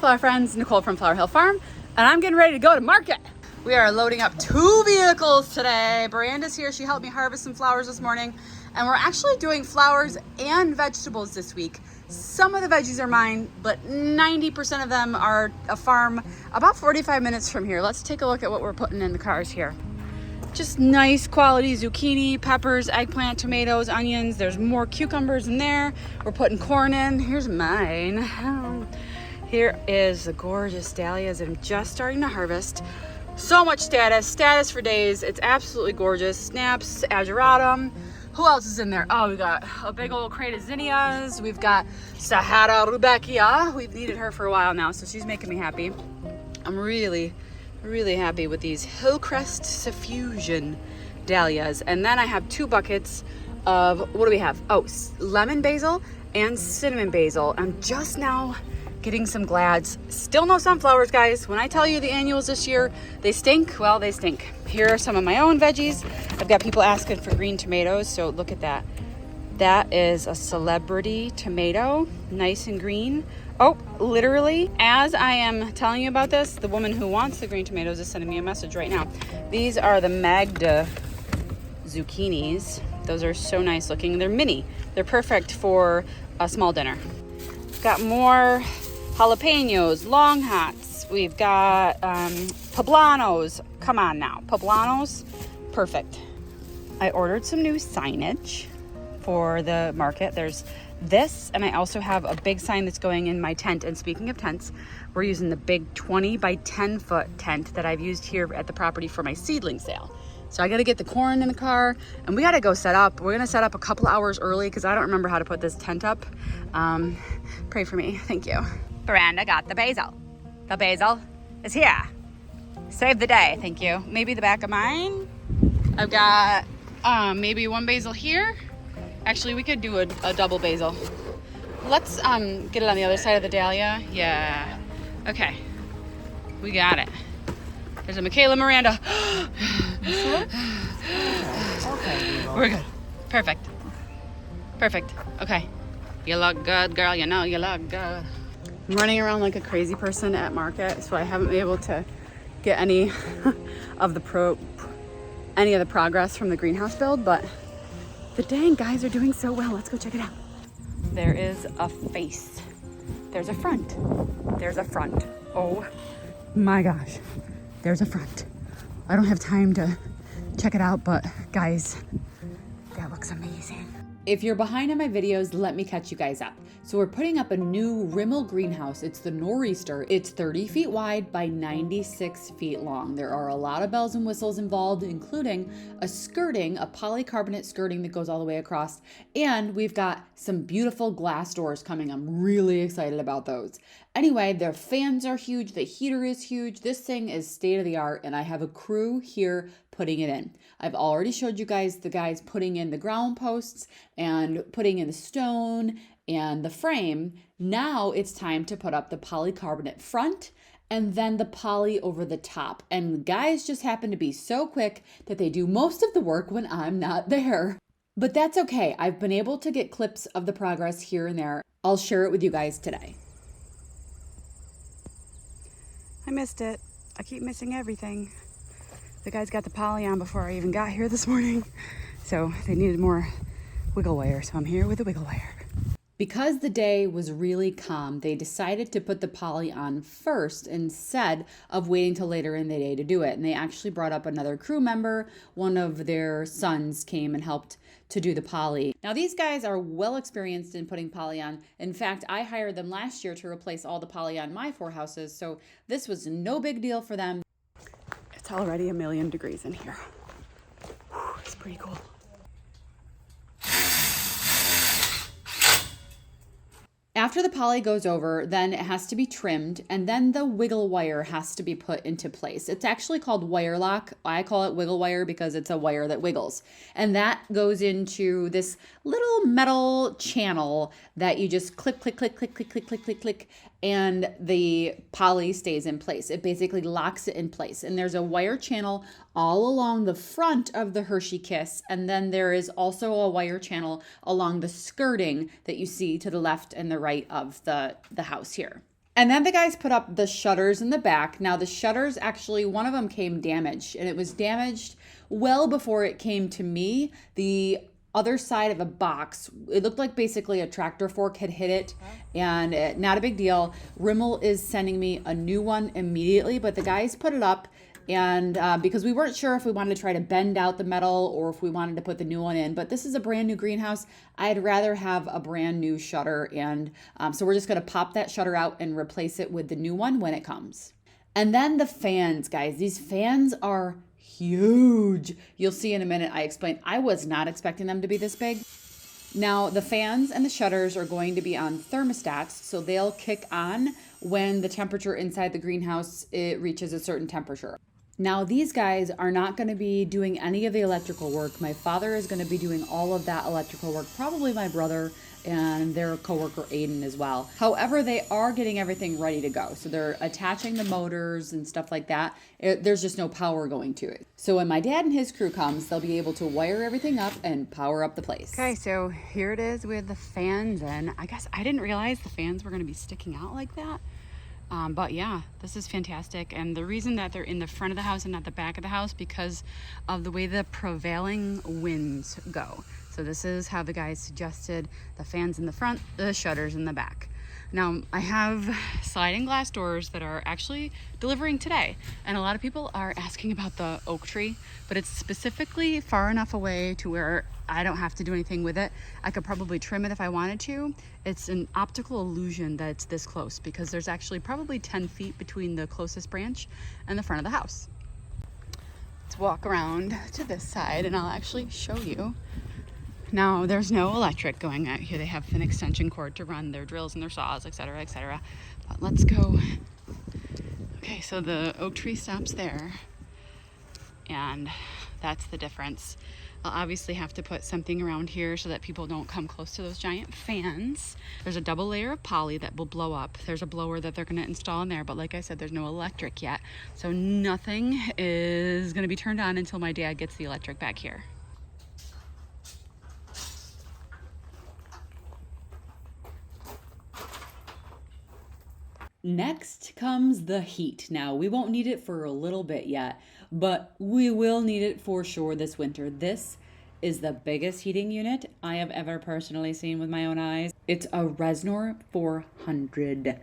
flower friends, Nicole from Flower Hill Farm, and I'm getting ready to go to market. We are loading up 2 vehicles today. Miranda's here, she helped me harvest some flowers this morning, and we're actually doing flowers and vegetables this week. Some of the veggies are mine, but 90% of them are a farm about 45 minutes from here. Let's take a look at what we're putting in the cars here. Just nice quality zucchini, peppers, eggplant, tomatoes, onions. There's more cucumbers in there. We're putting corn in. Here's mine. Here is the gorgeous dahlias that I'm just starting to harvest. So much status for days. It's absolutely gorgeous. Snaps, ageratum. Who else is in there? Oh, we got a big old crate of zinnias. We've got Sahara Rudbeckia. We've needed her for a while now, so she's making me happy. I'm really happy with these Hillcrest Suffusion dahlias. And then I have 2 buckets of, what do we have? Oh, lemon basil and cinnamon basil. I'm just now getting some glads. Still no sunflowers, guys. When I tell you the annuals this year, they stink, well, they stink. Here are some of my own veggies. I've got people asking for green tomatoes, so look at that. That is a celebrity tomato, nice and green. Oh, literally, as I am telling you about this, the woman who wants the green tomatoes is sending me a message right now. These are the Magda zucchinis. Those are so nice looking. They're mini. They're perfect for a small dinner. Got more jalapenos, long hots. We've got poblanos. Come on now, poblanos, perfect. I ordered some new signage for the market. There's this, and I also have a big sign that's going in my tent. And speaking of tents, we're using the big 20 by 10 foot tent that I've used here at the property for my seedling sale. So I got to get the corn in the car, and we got to go set up. We're going to set up a couple hours early because I don't remember how to put this tent up. Pray for me. Thank you. Miranda got the basil. The basil is here. Save the day. Thank you. Maybe the back of mine. I've got maybe 1 basil here. Actually, we could do a double basil. Let's get it on the other side of the dahlia. Yeah. Okay. We got it. There's a Michaela Miranda. Okay. We're good. Perfect. Okay. You look good, girl. You know you look good. I'm running around like a crazy person at market, so I haven't been able to get any of the progress from the greenhouse build, but the dang guys are doing so well. Let's go check it out. There is a face. There's a front. There's a front. Oh my gosh. There's a front. I don't have time to check it out, but guys, that looks amazing. If you're behind on my videos, let me catch you guys up. So we're putting up a new Rimol greenhouse. It's the Nor'easter. It's 30 feet wide by 96 feet long. There are a lot of bells and whistles involved, including a skirting, a polycarbonate skirting that goes all the way across. And we've got some beautiful glass doors coming. I'm really excited about those. Anyway, their fans are huge. The heater is huge. This thing is state of the art, and I have a crew here putting it in. I've already showed you guys the guys putting in the ground posts and putting in the stone and the frame. Now it's time to put up the polycarbonate front and then the poly over the top. And guys just happen to be so quick that they do most of the work when I'm not there. But that's okay. I've been able to get clips of the progress here and there. I'll share it with you guys today. I missed it. I keep missing everything. The guys got the poly on before I even got here this morning, so they needed more wiggle wire, so I'm here with the wiggle wire. Because the day was really calm, they decided to put the poly on first instead of waiting till later in the day to do it. And they actually brought up another crew member. One of their sons came and helped to do the poly. Now these guys are well experienced in putting poly on. In fact, I hired them last year to replace all the poly on my 4 houses, so this was no big deal for them. It's already 1,000,000 degrees in here. It's pretty cool. After the poly goes over, then it has to be trimmed, and then the wiggle wire has to be put into place. It's actually called wire lock. I call it wiggle wire because it's a wire that wiggles. And that goes into this little metal channel that you just click, click, click, click, click, click, click, click, click, and the poly stays in place. It basically locks it in place. And there's a wire channel all along the front of the Hershey Kiss, and then there is also a wire channel along the skirting that you see to the left and the right of the house here. And then the guys put up the shutters in the back. Now the shutters, actually, one of them came damaged, and it was damaged well before it came to me. The other side of a box, it looked like basically a tractor fork had hit it, and not a big deal. Rimol is sending me a new one immediately, but the guys put it up. And because we weren't sure if we wanted to try to bend out the metal or if we wanted to put the new one in, but this is a brand new greenhouse. I'd rather have a brand new shutter, and so we're just going to pop that shutter out and replace it with the new one when it comes. And then the fans, guys. These fans are huge. You'll see in a minute. I explain. I was not expecting them to be this big. Now the fans and the shutters are going to be on thermostats, so they'll kick on when the temperature inside the greenhouse it reaches a certain temperature. Now, these guys are not going to be doing any of the electrical work. My father is going to be doing all of that electrical work, probably my brother and their coworker Aiden as well. However, they are getting everything ready to go. So they're attaching the motors and stuff like that. There's just no power going to it. So when my dad and his crew comes, they'll be able to wire everything up and power up the place. Okay, so here it is with the fans in. I guess I didn't realize the fans were going to be sticking out like that. But yeah, this is fantastic. And the reason that they're in the front of the house and not the back of the house because of the way the prevailing winds go. So this is how the guys suggested the fans in the front, the shutters in the back. Now I have sliding glass doors that are actually delivering today. And a lot of people are asking about the oak tree, but it's specifically far enough away to where I don't have to do anything with it. I could probably trim it if I wanted to. It's an optical illusion that it's this close because there's actually probably 10 feet between the closest branch and the front of the house. Let's walk around to this side and I'll actually show you. Now there's no electric going out here. They have an extension cord to run their drills and their saws, etc., etc. But let's go. Okay, so the oak tree stops there and that's the difference. I'll obviously have to put something around here so that people don't come close to those giant fans. There's a double layer of poly that will blow up. There's a blower that they're going to install in there, but like I said, there's no electric yet. So nothing is going to be turned on until my dad gets the electric back here. Next comes the heat. Now, we won't need it for a little bit yet, but we will need it for sure this winter. This is the biggest heating unit I have ever personally seen with my own eyes. It's a Resnor 400.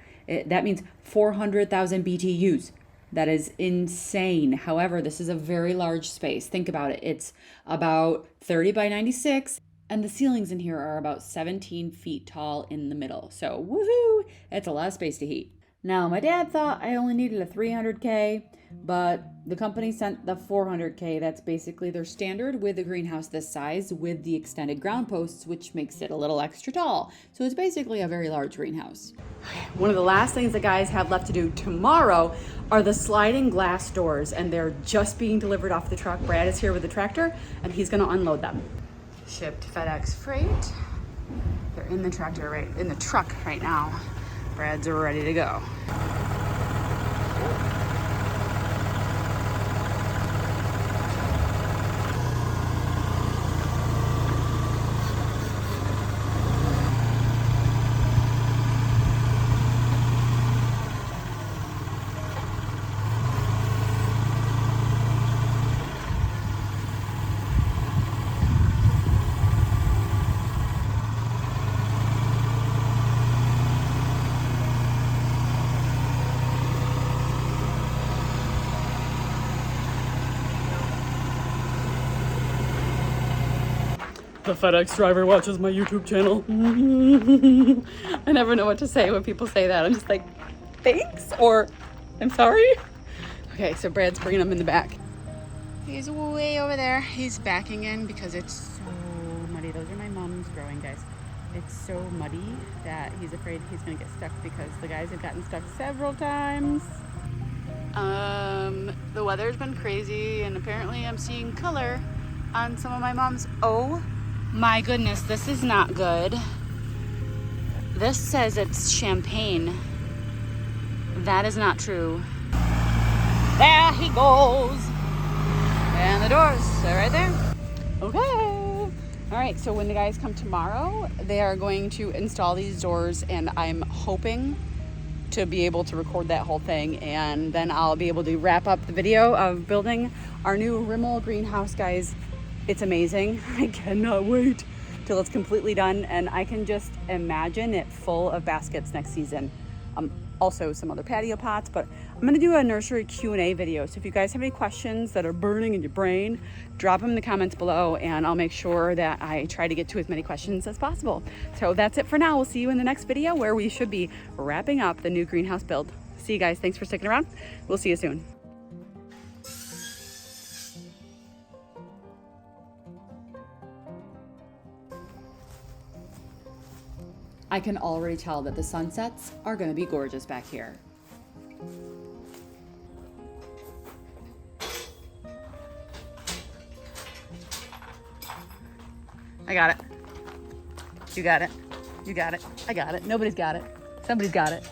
That means 400,000 BTUs. That is insane. However, this is a very large space. Think about it. It's about 30 by 96. And the ceilings in here are about 17 feet tall in the middle. So, woohoo! It's a lot of space to heat. Now, my dad thought I only needed a 300K, but the company sent the 400K. That's basically their standard with a greenhouse this size with the extended ground posts, which makes it a little extra tall. So it's basically a very large greenhouse. One of the last things the guys have left to do tomorrow are the sliding glass doors, and they're just being delivered off the truck. Brad is here with the tractor, and he's gonna unload them. Shipped FedEx freight. They're in the truck right now. Brad's are ready to go. The FedEx driver watches my YouTube channel. I never know what to say when people say that. I'm just like, thanks, or I'm sorry. Okay, so Brad's bringing him in the back. He's way over there. He's backing in because it's so muddy. Those are my mom's growing, guys. It's so muddy that he's afraid he's gonna get stuck because the guys have gotten stuck several times. The weather's been crazy and apparently I'm seeing color on some of my mom's. Oh my goodness, this is not good. This says it's champagne. That is not true. There he goes. And the doors are right there. Okay. All right, so when the guys come tomorrow, they are going to install these doors, and I'm hoping to be able to record that whole thing, and then I'll be able to wrap up the video of building our new Rimol greenhouse, guys. It's amazing. I cannot wait till it's completely done, and I can just imagine it full of baskets next season. Also some other patio pots, but I'm gonna do a nursery Q&A video. So if you guys have any questions that are burning in your brain, drop them in the comments below, and I'll make sure that I try to get to as many questions as possible. So that's it for now. We'll see you in the next video where we should be wrapping up the new greenhouse build. See you guys. Thanks for sticking around. We'll see you soon. I can already tell that the sunsets are gonna be gorgeous back here. I got it. You got it. You got it. I got it. Nobody's got it. Somebody's got it.